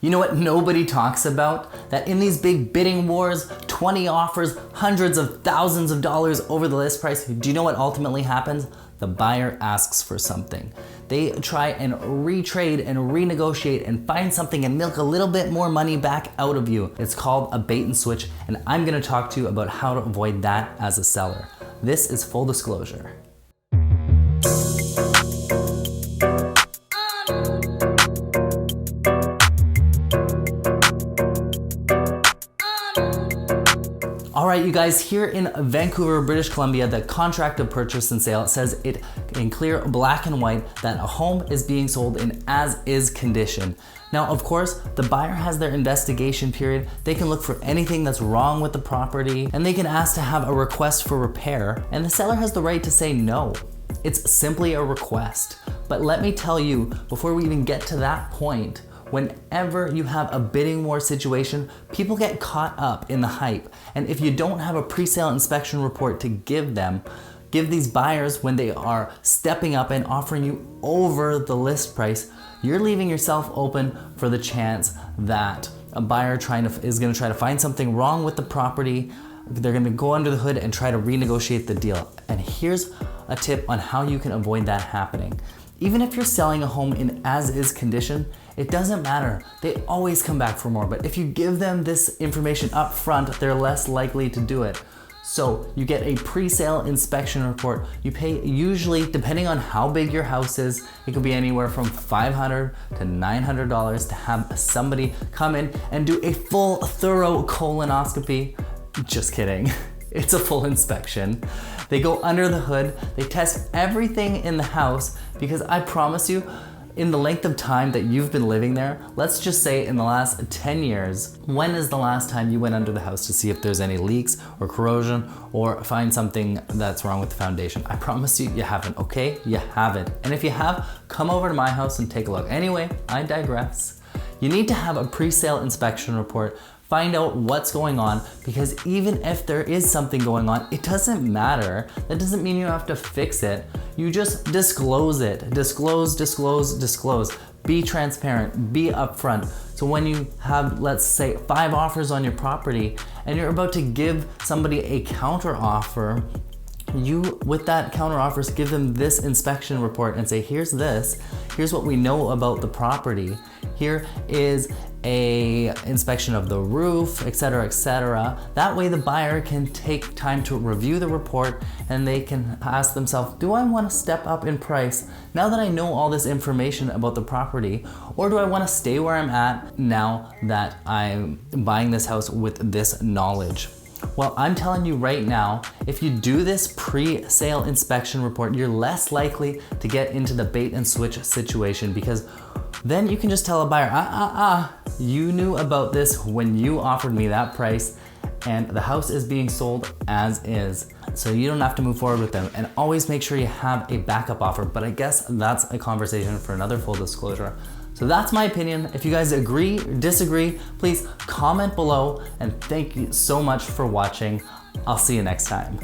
You know what nobody talks about? That in these big bidding wars, 20 offers, hundreds of thousands of dollars over the list price, do you know what ultimately happens? The buyer asks for something. They try and retrade and renegotiate and find something and milk a little bit more money back out of you. It's called a bait and switch, and I'm gonna talk to you about how to avoid that as a seller. This is full disclosure. All right, you guys, here in Vancouver, British Columbia, the contract of purchase and sale says it in clear black and white that a home is being sold in as-is condition. Now, of course, the buyer has their investigation period. They can look for anything that's wrong with the property, and they can ask to have a request for repair, and the seller has the right to say no. It's simply a request. But let me tell you, before we even get to that point, whenever you have a bidding war situation, people get caught up in the hype. And if you don't have a pre-sale inspection report to give these buyers when they are stepping up and offering you over the list price, you're leaving yourself open for the chance that a buyer is gonna try to find something wrong with the property. They're gonna go under the hood and try to renegotiate the deal. And here's a tip on how you can avoid that happening. Even if you're selling a home in as-is condition, it doesn't matter. They always come back for more, but if you give them this information up front, they're less likely to do it. So you get a pre-sale inspection report. You pay usually, depending on how big your house is, it could be anywhere from $500 to $900 to have somebody come in and do a full, thorough colonoscopy. Just kidding. It's a full inspection. They go under the hood, they test everything in the house, because I promise you, in the length of time that you've been living there, let's just say in the last 10 years, when is the last time you went under the house to see if there's any leaks or corrosion or find something that's wrong with the foundation? I promise you, you haven't, okay? You haven't. And if you have, come over to my house and take a look. Anyway, I digress. You need to have a pre-sale inspection report. Find out what's going on, because even if there is something going on, it doesn't matter. That doesn't mean you have to fix it. You just disclose it. Disclose, disclose, disclose. Be transparent, be upfront. So when you have, let's say, 5 offers on your property and you're about to give somebody a counter offer, you, with that counter offers, give them this inspection report and say, here's this, here's what we know about the property. Here is a inspection of the roof, etc., etc. That way the buyer can take time to review the report and they can ask themselves, do I want to step up in price now that I know all this information about the property? Or do I want to stay where I'm at now that I'm buying this house with this knowledge? Well, I'm telling you right now, if you do this pre-sale inspection report, you're less likely to get into the bait and switch situation, because then you can just tell a buyer, you knew about this when you offered me that price, and the house is being sold as is. So you don't have to move forward with them. And always make sure you have a backup offer. But I guess that's a conversation for another full disclosure. So that's my opinion. If you guys agree or disagree, please comment below, and thank you so much for watching. I'll see you next time.